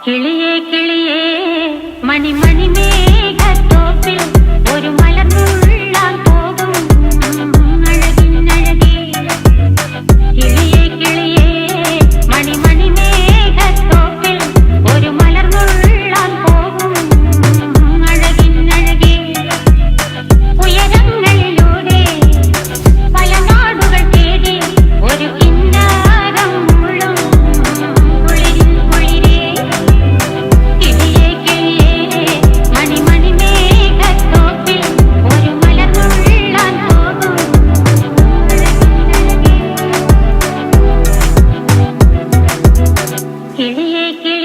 കിളിയേ കിളിയേ മണിമണി മേഘത്തോപ്പിൽ ഒരു മലർന്നുള്ളാൻ പോകും അഴകിനഴകേ. കിളിയേ കിളിയേ മണിമണി മേഘത്തോപ്പിൽ ഒരു മലർന്നുള്ളാൻ പോകും അഴകിനഴകേ. ഉയരങ്ങളിലൂടെ പല നാടുകൾ തേടി ഒരു കിന്നാരം മുള്ളും കുളിരിൻ കുളിരേ. കിളിയേ കിളിയേ മണിമണി മേഘത്തോപ്പിൽ ഒരു മലർന്നുള്ളാൻ പോകും അഴകിനഴകേ. കിളിയേ കിളിയേ